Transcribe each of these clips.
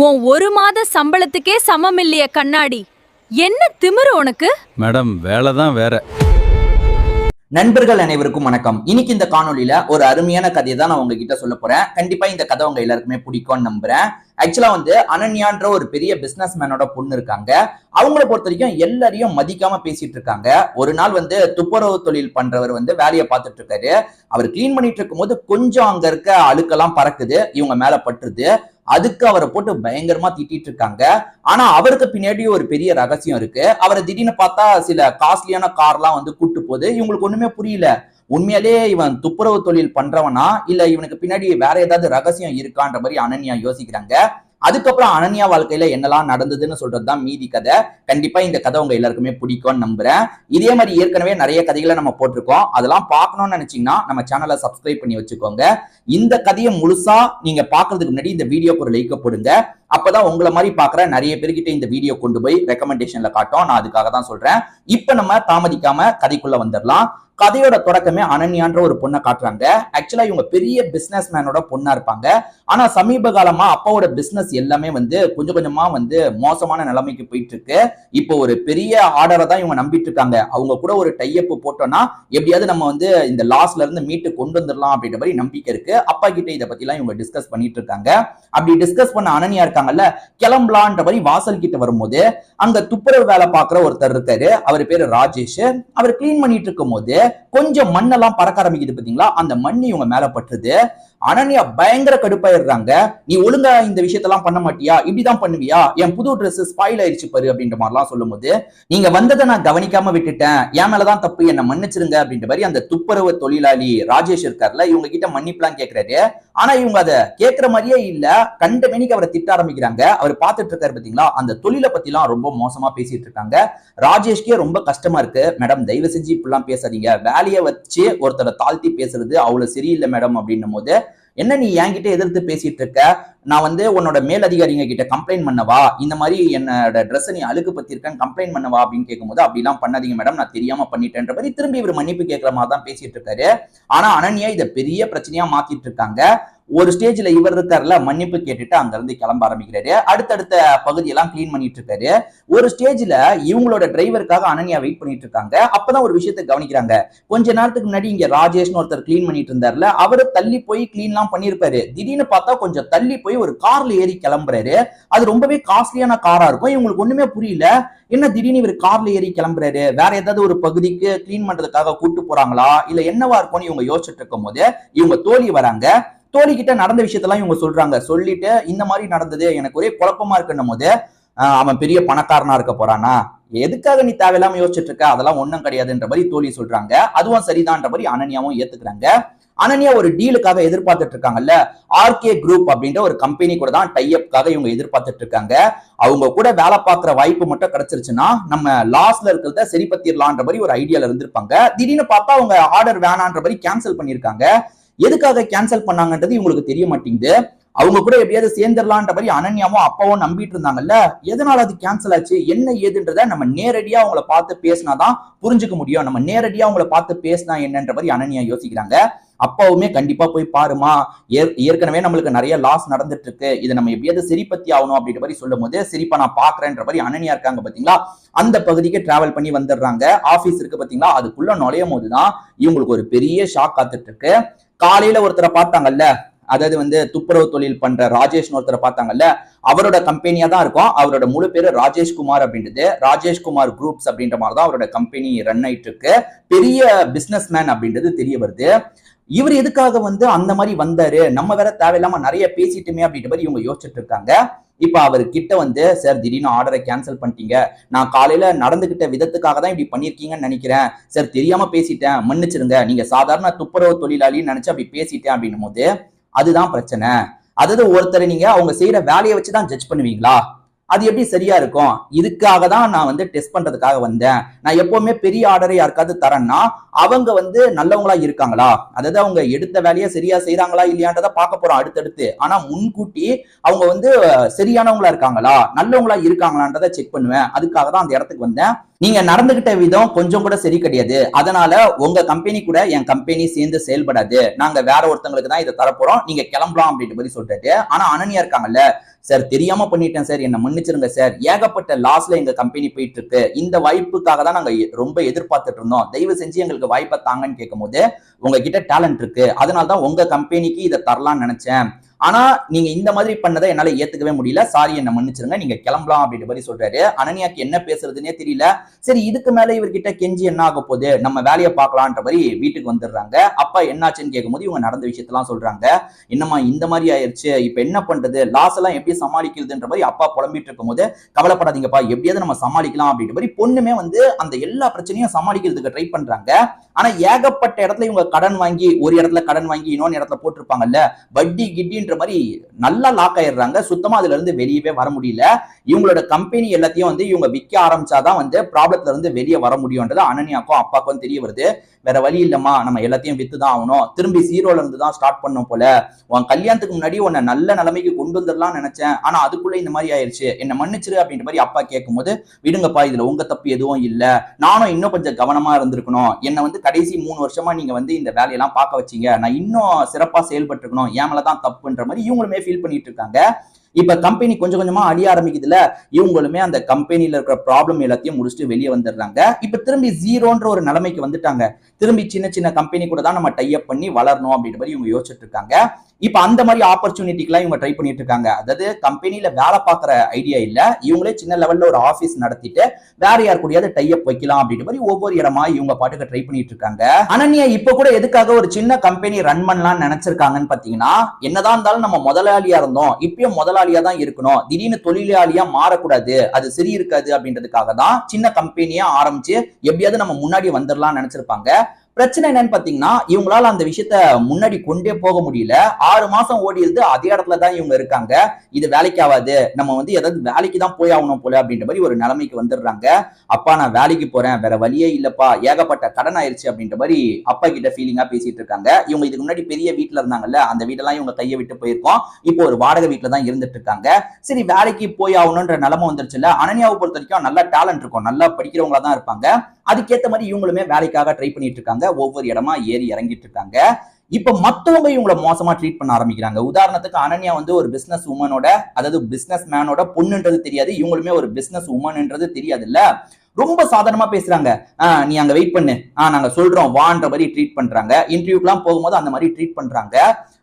உன் ஒரு மாத சம்பளத்துக்கே சமம் இல்லைய கண்ணாடி. என்ன திமிரு உனக்கு? மேடம் வேலை தான் வேற. நண்பர்கள் அனைவருக்கும் வணக்கம். இன்னைக்கு இந்த காணொலியில ஒரு அருமையான கதையை தான் நான் உங்ககிட்ட சொல்ல போறேன். கண்டிப்பா இந்த கதை உங்க எல்லாருக்குமே பிடிக்கும்னு நம்புறேன். ஆக்சுவலா அனன்யான்ற ஒரு பெரிய பிசினஸ் மேனோட பொண்ணு இருக்காங்க. அவங்கள பொறுத்த வரைக்கும் எல்லாரையும் மதிக்காம பேசிட்டு இருக்காங்க. ஒரு நாள் துப்புரவு தொழில் பண்றவர் வேலையை பார்த்துட்டு இருக்காரு. அவர் கிளீன் பண்ணிட்டு இருக்கும் போது கொஞ்சம் அங்க இருக்க அழுக்கெல்லாம் பறக்குது, இவங்க மேல பட்டுருது. அதுக்கு அவரை போட்டு பயங்கரமா திட்டிட்டு இருக்காங்க. ஆனா அவருக்கு பின்னாடி ஒரு பெரிய ரகசியம் இருக்கு. அவரை திடீர்னு பார்த்தா சில காஸ்ட்லியான கார்லாம் கூட்டு போகுது. இவங்களுக்கு ஒண்ணுமே புரியல. உண்மையாலே இவன் துப்புரவு தொழில் பண்றவனா இல்ல இவனுக்கு பின்னாடி வேற ஏதாவது ரகசியம் இருக்கான்ற மாதிரி அனன்யா யோசிக்கிறாங்க. அதுக்கப்புறம் அனன்யா வாழ்க்கையில என்னெல்லாம் நடந்ததுன்னு சொல்றதுதான் மீதி கதை. கண்டிப்பா இந்த கதை உங்க எல்லாருக்குமே பிடிக்கும்னு நம்புறேன். இதே மாதிரி ஏற்கனவே நிறைய கதைகளை நம்ம போட்டிருக்கோம். அதெல்லாம் பார்க்கணும்னு நினைச்சீங்கன்னா நம்ம சேனலை சப்ஸ்கிரைப் பண்ணி வச்சுக்கோங்க. இந்த கதையை முழுசா நீங்க பாக்குறதுக்கு முன்னாடி இந்த வீடியோக்கு ஒரு லைக் போடுங்க. அப்பதான் உங்களை மாதிரி பாக்குற நிறைய பேர்கிட்ட இந்த வீடியோ கொண்டு போய் ரெக்கமெண்டேஷன்ல காட்டும். நான் அதுக்காக தான் சொல்றேன். இப்ப நம்ம தாமதிக்காம கதைக்குள்ள வந்துடலாம். கதையோட தொடக்கமே அனன்யான்ற ஒரு பொண்ணை காட்டுறாங்க. ஆக்சுவலா இவங்க பெரிய பிசினஸ் மேனோட பொண்ணா இருப்பாங்க. ஆனா சமீப காலமா அப்பாவோட பிசினஸ் எல்லாமே கொஞ்சம் கொஞ்சமா மோசமான நிலைமைக்கு போயிட்டு இருக்கு. இப்போ ஒரு பெரிய ஆர்டரை தான் இவங்க நம்பிட்டு இருக்காங்க. அவங்க கூட ஒரு டைப் போட்டோம்னா எப்படியாவது நம்ம இந்த லாஸ்ல இருந்து மீட்டு கொண்டு வந்துடலாம் அப்படின்ற மாதிரி நம்பிக்கை இருக்கு. அப்பா கிட்ட இதை பத்தி எல்லாம் இவங்க டிஸ்கஸ் பண்ணிட்டு இருக்காங்க. அப்படி டிஸ்கஸ் பண்ண அனன்யா இருக்காங்கல்ல, கிளம்பலான்ற மாதிரி வாசல் கிட்ட வரும்போது அங்க துப்புரவு வேலை பாக்குற ஒருத்தர் இருக்காரு. அவர் பேரு ராஜேஷ். அவர் கிளீன் பண்ணிட்டு இருக்கும் போது கொஞ்சம் மண்ணெல்லாம் பறக்க ஆரம்பிக்குது பாத்தீங்களா, அந்த மண்ணு இவங்க மேல பட்டுருது. அனன்யா பயங்கர கடுப்பாயிடுறாங்க. நீ ஒழுங்கா இந்த விஷயத்தெல்லாம் பண்ண மாட்டியா, இப்படிதான் பண்ணுவியா, என் புது ட்ரெஸ் ஸ்பாயில் ஆயிடுச்சு பாரு அப்படின்ற மாதிரிலாம் சொல்லும் போது, நீங்க வந்ததை நான் கவனிக்காம விட்டுட்டேன், என் மேலதான் தப்பு, என்ன மன்னிச்சிருங்க அப்படின்ற மாதிரி அந்த துப்புரவு தொழிலாளி ராஜேஷ் இருக்காருல, இவங்க கிட்ட மன்னிப்புலாம் கேட்கிறாரு. ஆனா இவங்க அதை கேட்கிற மாதிரியே இல்ல, கண்ட மேனிக்கு அவரை திட்ட ஆரம்பிக்கிறாங்க. அவர் பார்த்துட்டு இருக்காரு பாத்தீங்களா, அந்த தொழிலை பத்தி எல்லாம் ரொம்ப மோசமா பேசிட்டு இருக்காங்க. ராஜேஷ்கே ரொம்ப கஷ்டமா இருக்கு. மேடம் தயவு செஞ்சு இப்படிலாம் பேசாதீங்க, வேலையை வச்சு ஒருத்தரை தாழ்த்தி பேசுறது அவ்வளவு சரியில்லை மேடம் அப்படின்னும் போது, என்ன நீ என்கிட்ட எதிர்த்து பேசிட்டு இருக்க, நான் உன்னோட மேலதிகாரிங்க கிட்ட கம்ப்ளைண்ட் பண்ணவா, இந்த மாதிரி என்னோட ட்ரெஸ் நீ அழுக்கு பத்திருக்கேன் கம்ப்ளைண்ட் பண்ணவா அப்படின்னு கேட்கும்போது, அப்படிலாம் பண்ணாதீங்க மேடம், நான் தெரியாம பண்ணிட்டேன்ற மாதிரி திரும்பி இவர் மன்னிப்பு கேட்கிற மாதிரி தான் பேசிட்டு இருக்காரு. ஆனா அனன்யா இதை பெரிய பிரச்சனையா மாத்திட்டு இருக்காங்க. ஒரு ஸ்டேஜ்ல இவர் இருக்காருல, மன்னிப்பு கேட்டுட்டு அங்க இருந்து கிளம்ப ஆரம்பிக்கிறாரு. அடுத்தடுத்த பகுதியெல்லாம் கிளீன் பண்ணிட்டு இருக்காரு. ஒரு ஸ்டேஜ்ல இவங்களோட டிரைவருக்காக அனன்யா வெயிட் பண்ணிட்டு இருக்காங்க. அப்பதான் ஒரு விஷயத்தை கவனிக்கிறாங்க. கொஞ்ச நேரத்துக்கு முன்னாடி இங்க ராஜேஷ்னு ஒருத்தர் கிளீன் பண்ணிட்டு இருந்தாருல, அவரு தள்ளி போய் கிளீன் எல்லாம் பண்ணிருப்பாரு. திடீர்னு பார்த்தா கொஞ்சம் தள்ளி போய் ஒரு கார்ல ஏறி கிளம்புறாரு. அது ரொம்பவே காஸ்ட்லியான காரா இருக்கும். இவங்களுக்கு ஒண்ணுமே புரியல, என்ன திடீர்னு இவர் கார்ல ஏறி கிளம்புறாரு, வேற ஏதாவது ஒரு பகுதிக்கு கிளீன் பண்றதுக்காக கூட்டு போறாங்களா இல்ல என்னவா இருக்கும்னு இவங்க யோசிச்சுட்டு இருக்கும் போது இவங்க தோழி வராங்க. தோழி கிட்ட நடந்த விஷயத்தெல்லாம் இவங்க சொல்றாங்க. சொல்லிட்டு இந்த மாதிரி நடந்தது, எனக்கு ஒரே குழப்பமா இருக்குன்னும் போது, அவன் பெரிய பணக்காரனா இருக்க போறானா, எதுக்காக நீ தேவையில்லாம யோசிச்சுட்டு இருக்க, அதெல்லாம் ஒண்ணும் கிடையாதுன்ற மாதிரி தோழி சொல்றாங்க. அதுவும் சரிதான்ற மாதிரி அனன்யாவும் ஏத்துக்கிறாங்க. அனன்யா ஒரு டீலுக்காக எதிர்பார்த்துட்டு இருக்காங்கல்ல, ஆர்கே குரூப் அப்படின்ற ஒரு கம்பெனி கூட தான் டைஅப்காக இவங்க எதிர்பார்த்துட்டு இருக்காங்க. அவங்க கூட வேலை பார்க்குற வாய்ப்பு மட்டும் கிடைச்சிருச்சுன்னா நம்ம லாஸ்ல இருக்கிறத சரி பத்திரலான்ற மாதிரி ஒரு ஐடியால இருந்திருப்பாங்க. திடீர்னு பார்த்தா அவங்க ஆர்டர் வேணான்ற மாதிரி கேன்சல் பண்ணிருக்காங்க. எதுக்காக கேன்சல் பண்ணாங்கன்றது இவங்களுக்கு தெரிய மாட்டேங்குது. அவங்க கூட எப்படியாவது சேர்ந்துடலான்ற மாதிரி அனன்யாவும் அப்பாவும் நம்பிட்டு இருந்தாங்கல்ல, எதனால அது கேன்சல் ஆச்சு என்ன ஏதுன்றத நம்ம நேரடியா அவங்கள பார்த்து பேசினாதான் புரிஞ்சுக்க முடியும். நம்ம நேரடியா அவங்கள பார்த்து பேசினா என்னன்ற மாதிரி அனன்யா யோசிக்கிறாங்க. அப்பாவுமே கண்டிப்பா போய் பாருமா, ஏற்கனவே நம்மளுக்கு நிறைய லாஸ் நடந்துட்டு இருக்கு, இதை நம்ம எப்படியாவது சரி பத்தி ஆகணும் அப்படின்ற மாதிரி சொல்லும் போது, சரிப்பா நான் பாக்குறேன்ற மாதிரி அனன்யா இருக்காங்க பாத்தீங்களா, அந்த பகுதிக்கு டிராவல் பண்ணி வந்துடுறாங்க. ஆபீஸ் இருக்கு பாத்தீங்களா, அதுக்குள்ள நுழையும் போதுதான் இவங்களுக்கு ஒரு பெரிய ஷாக் காத்துட்டு இருக்கு. காலையில ஒருத்தரை பார்த்தாங்கல்ல, அதாவது துப்புரவு தொழில் பண்ற ராஜேஷ் ஒருத்தரை பார்த்தாங்கல்ல, அவரோட கம்பெனியா தான் இருக்கும். அவரோட முழு பேரு ராஜேஷ்குமார் அப்படின்றது, ராஜேஷ்குமார் குரூப்ஸ் அப்படின்ற மாதிரி தான் அவரோட கம்பெனி ரன் ஆயிட்டு இருக்கு. பெரிய பிசினஸ் மேன் அப்படின்றது தெரிய வருது. இவர் எதுக்காக அந்த மாதிரி வந்தாரு, நம்ம வேற தேவையில்லாம நிறைய பேசிட்டுமே அப்படின்ற மாதிரி இவங்க யோசிச்சுட்டு இருக்காங்க. இப்ப அவர் கிட்ட சார் திடீர்னு ஆர்டரை கேன்சல் பண்ணிட்டீங்க, நான் காலையில நடந்துகிட்ட விதத்துக்காக தான் இப்படி பண்ணிருக்கீங்கன்னு நினைக்கிறேன் சார், தெரியாம பேசிட்டேன் மன்னிச்சிருங்க, நீங்க சாதாரண துப்புரவு தொழிலாளின்னு நினைச்சு அப்படி பேசிட்டேன் அப்படின்னும் போது, அதுதான் பிரச்சனை. அதாவது ஒருத்தரை நீங்க அவங்க செய்யற வேலையை வச்சுதான் ஜட்ஜ் பண்ணுவீங்களா, அது எப்படி சரியா இருக்கும், இதுக்காக தான் நான் டெஸ்ட் பண்றதுக்காக வந்தேன். நான் எப்பவுமே பெரிய ஆர்டரை யாருக்காவது தரேன்னா அவங்க நல்லவங்களா இருக்காங்களா, அதாவது அவங்க எடுத்த வேலையை சரியா செய்யறாங்களா இல்லையான்றத பார்க்க போறோம் அடுத்தடுத்து. ஆனா முன்கூட்டி அவங்க சரியானவங்களா இருக்காங்களா நல்லவங்களா இருக்காங்களான்றத செக் பண்ணுவேன். அதுக்காக தான் அந்த இடத்துக்கு வந்தேன். நீங்க நடந்துகிட்ட விதம் கொஞ்சம் கூட சரி கிடையாது. அதனால உங்க கம்பெனி கூட என் கம்பெனி சேர்ந்து செயல்படாது. நாங்க வேற ஒருத்தங்களுக்கு தான் இதை தரப்போறோம். நீங்க கிளம்பலாம் அப்படின்ற மாதிரி சொல்றாரு. ஆனா அனன்யா இருக்காங்கல்ல, சார் தெரியாம பண்ணிட்டேன் சார், என்ன மன்னிச்சிருங்க சார். ஏகப்பட்ட லாஸ்ல எங்க கம்பெனி போயிட்டு இருக்கு. இந்த வாய்ப்புக்காக தான் நாங்க ரொம்ப எதிர்பார்த்துட்டு இருந்தோம். தயவு செஞ்சு எங்களுக்கு வாய்ப்பை தாங்கன்னு கேட்கும்போது, உங்ககிட்ட டேலண்ட் இருக்கு, அதனால தான் உங்க கம்பெனிக்கு இதை தரலாம்னு நினைச்சேன். ஆனா நீங்க இந்த மாதிரி பண்ணதை என்னால ஏத்துக்கவே முடியல, சாரி என்ன மன்னிச்சிருங்க, நீங்க கிளம்பலாம் அப்படின்ற மாதிரி சொல்றாரு. அனன்யாக்கு என்ன பேசுறதுன்னே தெரியல. சரி இதுக்கு மேல இவர்கிட்ட கெஞ்சி என்ன ஆக போகுது, நம்ம வேலையை பார்க்கலான்ற மாதிரி வீட்டுக்கு வந்துடுறாங்க. அப்பா என்னாச்சுன்னு கேட்கும்போது இவங்க நடந்த விஷயத்தெல்லாம் சொல்றாங்க. என்னம்மா இந்த மாதிரி ஆயிடுச்சு, இப்ப என்ன பண்றது, லாஸ் எல்லாம் எப்படி சமாளிக்கிறதுன்ற மாதிரி அப்பா புலம்பிட்டு இருக்கும் போது, கவலைப்படாதீங்கப்பா எப்படியாவது நம்ம சமாளிக்கலாம் அப்படின்ற மாதிரி பொண்ணுமே வந்து அந்த எல்லா பிரச்சனையும் சமாளிக்கிறதுக்கு ட்ரை பண்றாங்க. ஆனா ஏகப்பட்ட இடத்துல இவங்க கடன் வாங்கி, ஒரு இடத்துல கடன் வாங்கி இன்னொன்னு இடத்துல போட்டிருப்பாங்கல்ல, வட்டி கிட்டின்ற மாதிரி நல்லா லாக் ஆயிடுறாங்க. சுத்தமா அதுல இருந்து வெளியவே வர முடியல. இவங்களோட கம்பெனி எல்லாத்தையும் வந்து இவங்க விற்க ஆரம்பிச்சாதான் வந்து ப்ராப்ளத்துல இருந்து வெளியே வர முடியும்ன்றது அனன்யாக்கும் அப்பாக்கும் தெரிய வருது. வேற வழி இல்லம்மா, நம்ம எல்லாத்தையும் வித்துதான் ஆகணும், திரும்பி ஜீரோல இருந்து தான் ஸ்டார்ட் பண்ணோம் போல. உன் கல்யாணத்துக்கு முன்னாடி உன்னை நல்ல நிலைமைக்கு கொண்டு வந்துடலாம் நினைச்சேன், ஆனா அதுக்குள்ள இந்த மாதிரி ஆயிடுச்சு, என்ன மன்னிச்சிரு அப்படின்ற மாதிரி அப்பா கேட்கும்போது, விடுங்கப்பா இதுல உங்க தப்பு எதுவும் இல்ல, நானும் இன்னும் கொஞ்சம் கவனமா இருந்திருக்கணும், என்ன வந்து கடைசி 3 வருஷமா நீங்க வந்து இந்த வேலையெல்லாம் பார்க்க வச்சீங்க, நான் இன்னும் சிறப்பா செயல்பட்டு இருக்கணும், என் மேலதான் தப்புன்ற மாதிரி இவங்களுமே ஃபீல் பண்ணிட்டு இருக்காங்க. இப்ப கம்பெனி கொஞ்சம் கொஞ்சமா அழிய ஆரம்பிக்குதுல, இவங்களுமே அந்த கம்பெனில இருக்கிற ப்ராப்ளம் எல்லாத்தையும் முடிச்சுட்டு வெளியே வந்துடுறாங்க. இப்ப திரும்பி ஜீரோன்ற ஒரு நிலைமைக்கு வந்துட்டாங்க. திரும்பி சின்ன சின்ன கம்பெனி கூட தான் நம்ம டை அப் பண்ணி வளரணும் அப்படின்ற மாதிரி இவங்க யோசிச்சுட்டு இருக்காங்க. இப்ப அந்த மாதிரி ஆப்பர்ச்சுனிட்டிக்கெல்லாம் இவங்க ட்ரை பண்ணிட்டு இருக்காங்க. அதாவது கம்பெனில வேலை பார்க்குற ஐடியா இல்ல, இவங்களே சின்ன லெவல்ல ஒரு ஆபீஸ் நடத்திட்டு வேற யார் கூடயாவது டை அப் வைக்கலாம் அப்படின்ற மாதிரி ஒவ்வொரு இடமா இவங்க பாட்டுக்கு ட்ரை பண்ணிட்டு இருக்காங்க. அனன்யா இப்ப கூட எதுக்காக ஒரு சின்ன கம்பெனி ரன் பண்ணலாம்னு நினைச்சிருக்காங்கன்னு பாத்தீங்கன்னா, என்னதான் இருந்தாலும் நம்ம முதலாளியா இருந்தோம், இப்பயும் முதலாளியா தான் இருக்கணும், திடீர்னு தொழிலாளியா மாறக்கூடாது, அது சரி இருக்காது அப்படின்றதுக்காக தான் சின்ன கம்பெனியா ஆரம்பிச்சு எப்படியாவது நம்ம முன்னாடி வந்துடலாம் நினைச்சிருப்பாங்க. பிரச்சனை என்னன்னு பாத்தீங்கன்னா, இவங்களால அந்த விஷயத்த முன்னாடி கொண்டே போக முடியல. 6 மாசம் ஓடிடுது, அதே இடத்துல தான் இவங்க இருக்காங்க. இது வேலைக்கு ஆகாது, நம்ம வந்து ஏதாவது வேலைக்கு தான் போய் ஆகணும் போல அப்படின்ற மாதிரி ஒரு நிலைமைக்கு வந்துடுறாங்க. அப்பா நான் வேலைக்கு போறேன், வேற வழியே இல்லப்பா, ஏகப்பட்ட கடன் ஆயிடுச்சு அப்படின்ற மாதிரி அப்பா கிட்ட ஃபீலிங்கா பேசிட்டு இருக்காங்க. இவங்க இதுக்கு முன்னாடி பெரிய வீட்டுல இருந்தாங்கல்ல, அந்த வீடெல்லாம் இவங்க கையை விட்டு போயிருக்கோம், இப்போ ஒரு வாடகை வீட்டுல தான் இருந்துட்டு இருக்காங்க. சரி வேலைக்கு போய் ஆகணும்ன்ற நிலைமை வந்துருச்சுல்ல. அனன்யாவை பொறுத்த வரைக்கும் நல்ல டேலண்ட் இருக்கும், நல்லா படிக்கிறவங்களா தான் இருப்பாங்க. அதுக்கேற்ற மாதிரி இவங்களுமே வேலைக்காக ட்ரை பண்ணிட்டு இருக்காங்க, ஒவ்வொரு இடமா ஏறி இறங்கிட்டு இருக்காங்க. இப்ப மத்தவங்க இவங்களை மோசமா ட்ரீட் பண்ண ஆரம்பிக்கிறாங்க. உதாரணத்துக்கு அனன்யா வந்து ஒரு பிசினஸ் உமனோட, அதாவது பிசினஸ் மேனோட பொண்ணுன்றது தெரியாது, இவங்களுமே ஒரு பிசினஸ் உமன்ன்றது தெரியாது இல்ல, ரொம்ப சாதாரணமா பேசுறாங்க. நீ அங்க வெயிட் பண்ணு, நாங்க சொல்றோம் வான்ற மாதிரி ட்ரீட் பண்றாங்க. இன்டர்வியூக்குலாம் போகும்போது அந்த மாதிரி ட்ரீட் பண்றாங்க.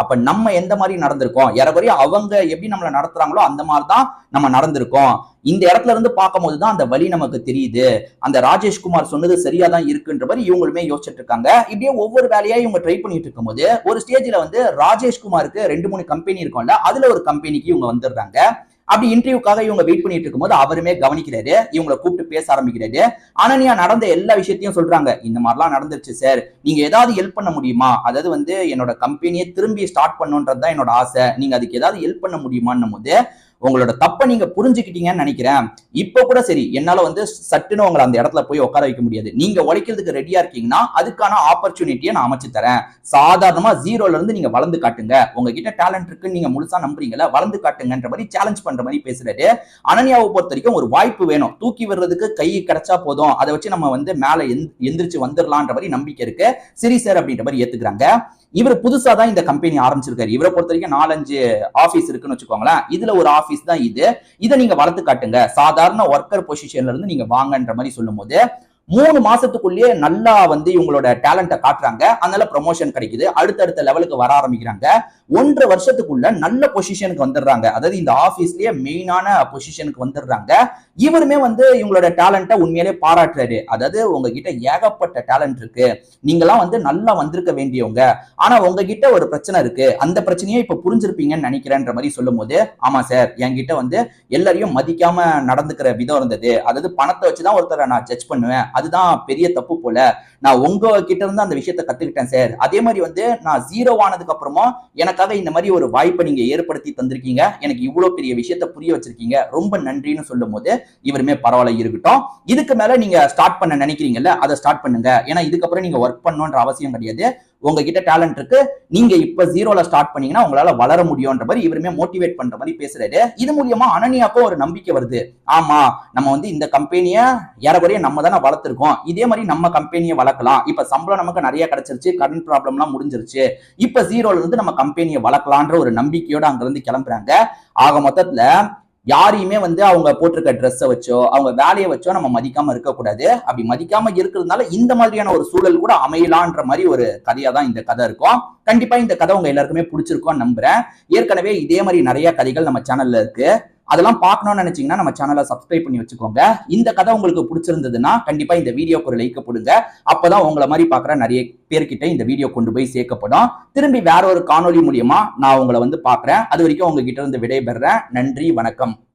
அப்ப நம்ம எந்த மாதிரி நடந்திருக்கோம், ஏறக்குறைய அவங்க எப்படி நம்மள நடத்துறாங்களோ அந்த மாதிரி தான் நம்ம நடந்திருக்கோம். இந்த இடத்துல இருந்து பார்க்கும்போது தான் அந்த வழி நமக்கு தெரியுது, அந்த ராஜேஷ்குமார் சொன்னது சரியா தான் இருக்குன்ற மாதிரி இவங்களுமே யோசிச்சுட்டு இருக்காங்க. இப்படியே ஒவ்வொரு வேலையா இவங்க ட்ரை பண்ணிட்டு இருக்கும்போது ஒரு ஸ்டேஜ்ல வந்து ராஜேஷ்குமாருக்கு 2-3 கம்பெனி இருக்கும்ல, அதுல ஒரு கம்பெனிக்கு இவங்க வந்துடுறாங்க. அப்படி இன்டர்வியூக்காக இவங்க வெயிட் பண்ணிட்டு இருக்கும்போது அவருமே கவனிக்கிறாரு, இவங்களை கூப்பிட்டு பேச ஆரம்பிக்கிறாரு. அனன்யா நடந்த எல்லா விஷயத்தையும் சொல்றாங்க. இந்த மாதிரிலாம் நடந்துருச்சு சார், நீங்க ஏதாவது ஹெல்ப் பண்ண முடியுமா, அதாவது வந்து என்னோட கம்பெனியை திரும்பி ஸ்டார்ட் பண்ணுன்றதுதான் என்னோட ஆசை, நீங்க அதுக்கு ஏதாவது ஹெல்ப் பண்ண முடியுமான்னும் போது, உங்களோட தப்பை நீங்க புரிஞ்சுக்கிட்டீங்கன்னு நினைக்கிறேன், இப்ப கூட சரி என்னால வந்து சட்டுன்னு உங்களை அந்த இடத்துல போய் உட்கார வைக்க முடியாது, நீங்க உழைக்கிறதுக்கு ரெடியா இருக்கீங்கன்னா அதுக்கான ஆப்பர்ச்சுனிட்டியை நான் அமைச்சு தரேன், சாதாரணமா ஜீரோல இருந்து நீங்க வளர்ந்து காட்டுங்க, உங்ககிட்ட டேலண்ட் இருக்குன்னு நீங்க முழுசா நம்புறீங்களா, வளர்ந்து காட்டுங்கன்ற மாதிரி சேலஞ்ச் பண்ற மாதிரி பேசுறாரு. அனன்யாவை பொறுத்த வரைக்கும் ஒரு வாய்ப்பு வேணும், தூக்கி விடுறதுக்கு கை கிடைச்சா போதும், அதை வச்சு நம்ம வந்து மேல எந்திரிச்சு வந்துடலான்ற மாதிரி நம்பிக்கை இருக்கு, சரி சார் அப்படின்ற மாதிரி ஏத்துக்கிறாங்க. இவர் புதுசா தான் இந்த கம்பெனி ஆரம்பிச்சிருக்காரு. இவரை பொறுத்த வரைக்கும் 4-5 ஆபீஸ் இருக்குன்னு வச்சுக்கோங்களேன், இதுல ஒரு ஆபீஸ் தான் இது, இதை நீங்க வளர்த்து காட்டுங்க, சாதாரண ஒர்க்கர் பொசிஷன்ல இருந்து நீங்க வாங்கன்ற மாதிரி சொல்லும் போது 3 மாசத்துக்குள்ளேயே நல்லா வந்து இவங்களோட டேலண்ட்டை காட்டுறாங்க, அதனால ப்ரொமோஷன் கிடைக்குது, அடுத்தடுத்த லெவலுக்கு வர ஆரம்பிக்கிறாங்க. 1.5 வருஷத்துக்குள்ள நல்ல பொசிஷனுக்கு வந்துடுறாங்க, அதாவது இந்த ஆபீஸ்லயே மெயினான பொசிஷனுக்கு வந்துடுறாங்க. இவருமே வந்து இவங்களோட டேலண்ட்டை உண்மையிலே பாராட்டுறாரு, அதாவது உங்ககிட்ட ஏகப்பட்ட டேலண்ட் இருக்கு, நீங்களாம் வந்து நல்லா வந்திருக்க வேண்டியவங்க, ஆனா உங்ககிட்ட ஒரு பிரச்சனை இருக்கு, அந்த பிரச்சனையே இப்ப புரிஞ்சிருப்பீங்கன்னு நினைக்கிறேன்ற மாதிரி சொல்லும் போது, ஆமா சார் என்கிட்ட வந்து எல்லாரையும் மதிக்காம நடந்துக்கிற விதம் இருந்தது, அதாவது பணத்தை வச்சுதான் ஒருத்தரை நான் ஜட்ஜ் பண்ணுவேன், அதுதான் பெரிய தப்பு போல, நான் உங்க கிட்ட இருந்து அந்த விஷயத்தை கத்துக்கிட்டேன் சார், அதே மாதிரி வந்து நான் ஜீரோ ஆனதுக்கு அப்புறமா எனக்காக இந்த மாதிரி ஒரு வாய்ப்பை நீங்க ஏற்படுத்தி தந்திருக்கீங்க, எனக்கு இவ்வளவு பெரிய விஷயத்தை புரிய வச்சிருக்கீங்க, ரொம்ப நன்றின்னு சொல்லும் போது இவருமே பரவாயில்ல இருக்கட்டும், இதுக்கு மேல நீங்க ஸ்டார்ட் பண்ண நினைக்கிறீங்கல்ல அதை ஸ்டார்ட் பண்ணுங்க, ஏன்னா இதுக்கப்புறம் நீங்க ஒர்க் பண்ணணும்ன்ற அவசியம் கிடையாது, உங்ககிட்ட டேலண்ட் இருக்கு, நீங்க இப்ப ஜீரோல ஸ்டார்ட் பண்ணீங்கன்னா உங்களால வளர முடியும்ன்ற மாதிரி இவருமே மோட்டிவேட் பண்ற மாதிரி பேசுறாரு. இது மூலியமா அனன்யாக்கும் ஒரு நம்பிக்கை வருது. ஆமா, நம்ம வந்து இந்த கம்பெனியை ஏறக்குறைய நம்ம தானே வளர்த்திருக்கோம், இதே மாதிரி நம்ம கம்பெனியை வளர்க்கலாம். இப்ப சம்பளம் நமக்கு நிறைய கிடைச்சிருச்சு, கரண்ட் ப்ராப்ளம்லாம் முடிஞ்சிருச்சு, இப்ப ஜீரோல இருந்து நம்ம கம்பெனியை வளர்க்கலான்ற ஒரு நம்பிக்கையோட அங்க இருந்து கிளம்புறாங்க. ஆக மொத்தத்துல யாரையுமே வந்து அவங்க போட்டிருக்க ட்ரெஸ்ஸை வச்சோ அவங்க வேலையை வச்சோ நம்ம மதிக்காம இருக்கக்கூடாது. அப்படி மதிக்காம இருக்கிறதுனால இந்த மாதிரியான ஒரு சூழல் கூட அமையலான்ற மாதிரி ஒரு கதையா தான் இந்த கதை இருக்கும். கண்டிப்பா இந்த கதை உங்க எல்லாருக்குமே பிடிச்சிருக்கும்னு நம்புறேன். ஏற்கனவே இதே மாதிரி நிறைய கதைகள் நம்ம சேனல்ல இருக்கு, அதெல்லாம் பார்க்கணும்னு நினைச்சீங்கன்னா நம்ம சேனலை சப்ஸ்கிரைப் பண்ணி வச்சுக்கோங்க. இந்த கதை உங்களுக்கு பிடிச்சிருந்ததுன்னா கண்டிப்பா இந்த வீடியோக்கு ஒரு லைக் போடுங்க. அப்பதான் உங்களை மாதிரி பாக்குற நிறைய பேர்கிட்ட இந்த வீடியோ கொண்டு போய் சேர்க்கப்படும். திரும்பி வேற ஒரு காணொலி மூலியமா நான் உங்களை வந்து பாக்குறேன். அது வரைக்கும் உங்ககிட்ட இருந்து விடைபெறேன். நன்றி, வணக்கம்.